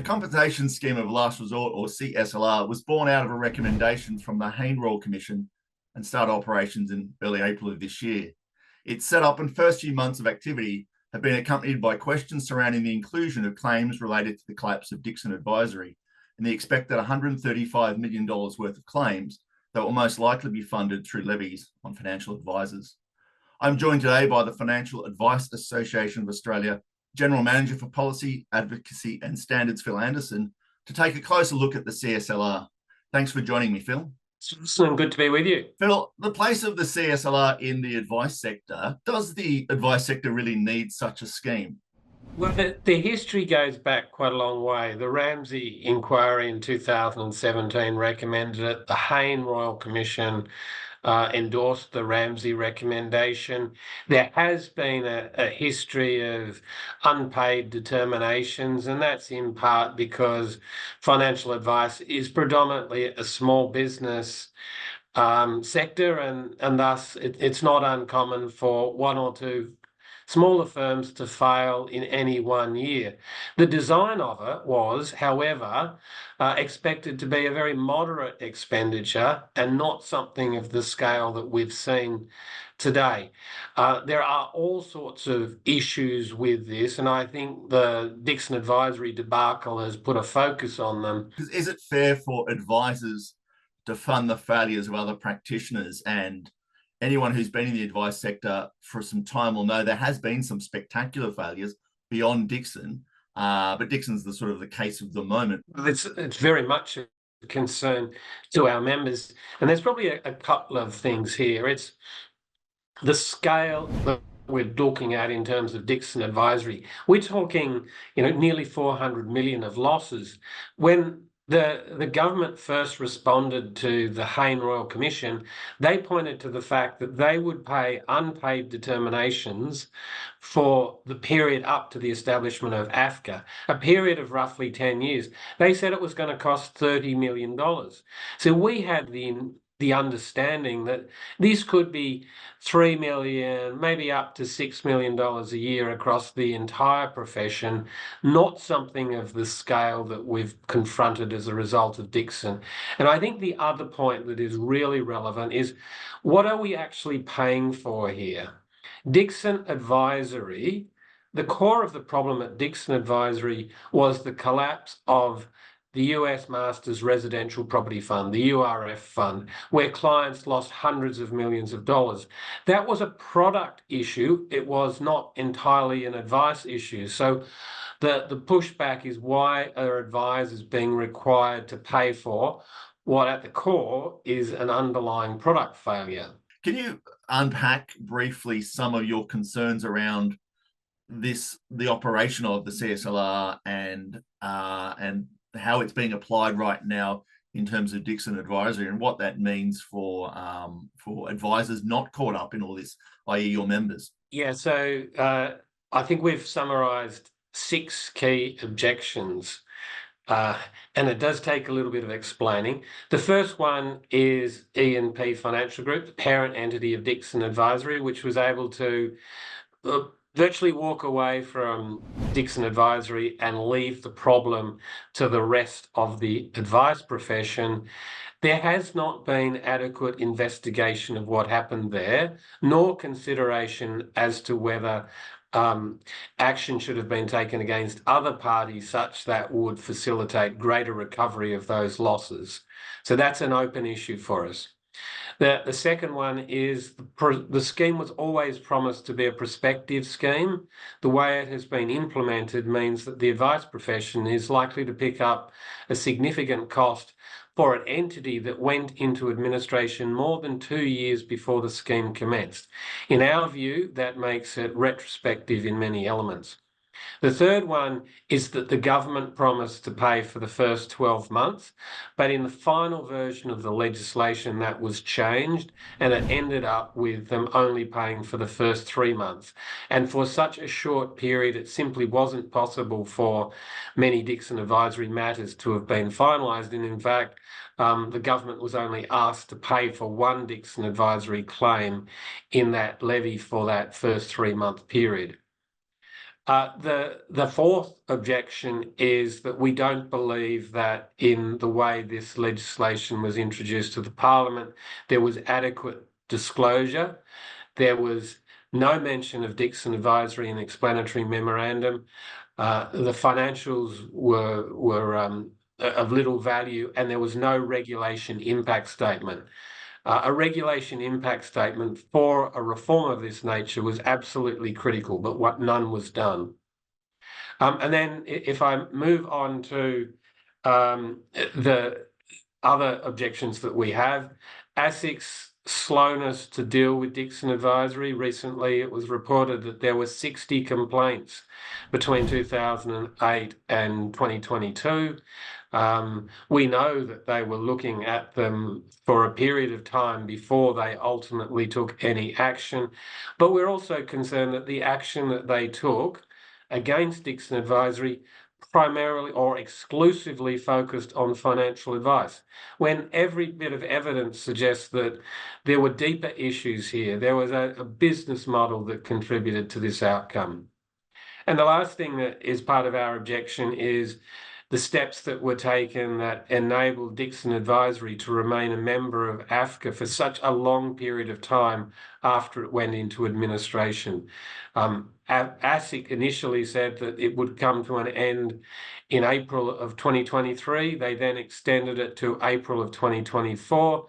Compensation Scheme of Last Resort, or CSLR, was born out of a recommendation from the Hayne Royal Commission and started operations in early April of this year. Its setup and first few months of activity have been accompanied by questions surrounding the inclusion of claims related to the collapse of Dixon Advisory and the expected $135 million worth of claims that will most likely be funded through levies on financial advisors. I'm joined today by the Financial Advice Association of Australia General Manager for Policy, Advocacy and Standards, Phil Anderson, to take a closer look at the CSLR. Thanks for joining me, Phil. It's good to be with you. Phil, the place of the CSLR in the advice sector, does the advice sector really need such a scheme? Well, the history goes back quite a long way. The Ramsay inquiry in 2017 recommended it. The Hayne Royal Commission endorsed the Ramsay recommendation. There has been a history of unpaid determinations, and that's in part because financial advice is predominantly a small business sector, and thus it's not uncommon for one or two smaller firms to fail in any one year. The design of it was, however, expected to be a very moderate expenditure and not something of the scale that we've seen today. There are all sorts of issues with this, and I think the Dixon Advisory debacle has put a focus on them. Is it fair for advisors to fund the failures of other practitioners? And anyone who's been in the advice sector for some time will know there has been some spectacular failures beyond Dixon, but Dixon's the sort of the case of the moment. It's very much a concern to our members, and there's probably a couple of things here. It's the scale that we're looking at in terms of Dixon Advisory. We're talking, nearly 400 million of losses. When the government first responded to the Hayne Royal Commission, they pointed to the fact that they would pay unpaid determinations for the period up to the establishment of AFCA, a period of roughly 10 years. They said it was going to cost $30 million. So we had the understanding that this could be $3 million, maybe up to $6 million a year across the entire profession, not something of the scale that we've confronted as a result of Dixon. And I think the other point that is really relevant is, what are we actually paying for here? Dixon Advisory, the core of the problem at Dixon Advisory was the collapse of the US Masters Residential Property Fund, the URF fund, where clients lost hundreds of millions of dollars. That was a product issue. It was not entirely an advice issue. So the pushback is, why are advisors being required to pay for what at the core is an underlying product failure? Can you unpack briefly some of your concerns around the operation of the CSLR and how it's being applied right now in terms of Dixon Advisory, and what that means for advisors not caught up in all this, i.e. your members? Yeah, so I think we've summarised 6 key objections, and it does take a little bit of explaining. The first one is E&P Financial Group, the parent entity of Dixon Advisory, which was able to virtually walk away from Dixon Advisory and leave the problem to the rest of the advice profession. There has not been adequate investigation of what happened there, nor consideration as to whether action should have been taken against other parties such that would facilitate greater recovery of those losses. So that's an open issue for us. The second one is the scheme was always promised to be a prospective scheme. The way it has been implemented means that the advice profession is likely to pick up a significant cost for an entity that went into administration more than 2 years before the scheme commenced. In our view, that makes it retrospective in many elements. The third one is that the government promised to pay for the first 12 months, but in the final version of the legislation that was changed, and it ended up with them only paying for the first 3 months. And for such a short period, it simply wasn't possible for many Dixon Advisory matters to have been finalised. And in fact, the government was only asked to pay for one Dixon Advisory claim in that levy for that first 3-month period. The fourth objection is that we don't believe that in the way this legislation was introduced to the Parliament, there was adequate disclosure. There was no mention of Dixon Advisory and explanatory memorandum. The financials were of little value, and there was no regulation impact statement. A regulation impact statement for a reform of this nature was absolutely critical, but none was done. And then if I move on to the other objections that we have, ASIC's slowness to deal with Dixon Advisory. Recently, it was reported that there were 60 complaints between 2008 and 2022. We know that they were looking at them for a period of time before they ultimately took any action. But we're also concerned that the action that they took against Dixon Advisory primarily or exclusively focused on financial advice, when every bit of evidence suggests that there were deeper issues here. There was a business model that contributed to this outcome. And the last thing that is part of our objection is the steps that were taken that enabled Dixon Advisory to remain a member of AFCA for such a long period of time after it went into administration. ASIC initially said that it would come to an end in April of 2023. They then extended it to April of 2024.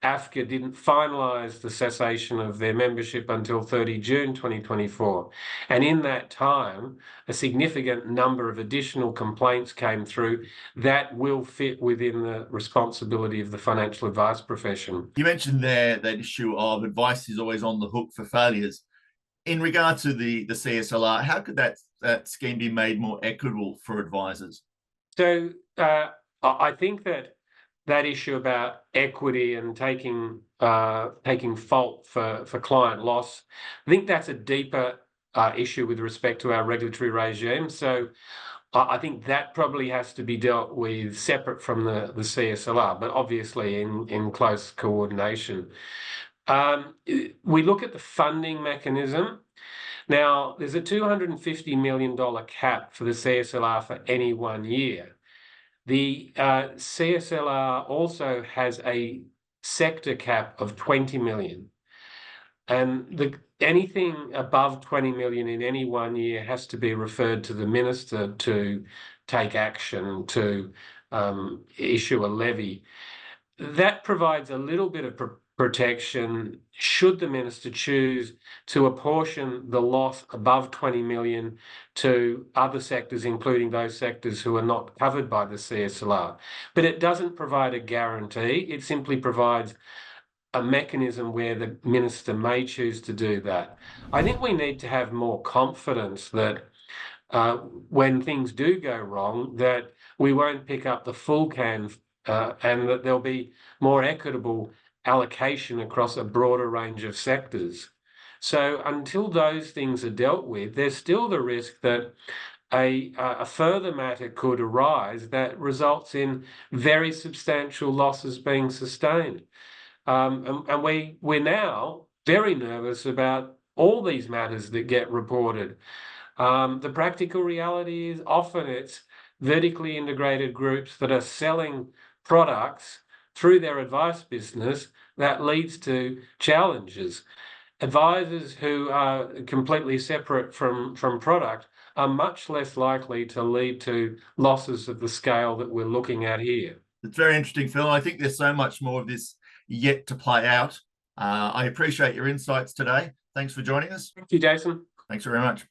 AFCA didn't finalise the cessation of their membership until 30 June 2024. And in that time, a significant number of additional complaints came through that will fit within the responsibility of the financial advice profession. You mentioned there that issue of advice is always on the hook for failures. In regard to the CSLR, how could that scheme be made more equitable for advisors? So I think that issue about equity and taking fault for client loss, I think that's a deeper issue with respect to our regulatory regime. So I think that probably has to be dealt with separate from the CSLR, but obviously in close coordination. We look at the funding mechanism. Now, there's a $250 million cap for the CSLR for any 1 year. The CSLR also has a sector cap of 20 million. And anything above 20 million in any 1 year has to be referred to the minister to take action, to issue a levy. That provides a little bit of protection should the minister choose to apportion the loss above 20 million to other sectors, including those sectors who are not covered by the CSLR. But it doesn't provide a guarantee. It simply provides a mechanism where the minister may choose to do that. I think we need to have more confidence that when things do go wrong, that we won't pick up the full can and that there'll be more equitable allocation across a broader range of sectors. So until those things are dealt with, there's still the risk that a further matter could arise that results in very substantial losses being sustained. And we're now very nervous about all these matters that get reported. The practical reality is often it's vertically integrated groups that are selling products through their advice business that leads to challenges. Advisors who are completely separate from product are much less likely to lead to losses of the scale that we're looking at here. It's very interesting, Phil. I think there's so much more of this yet to play out. I appreciate your insights today. Thanks for joining us. Thank you, Jason. Thanks very much.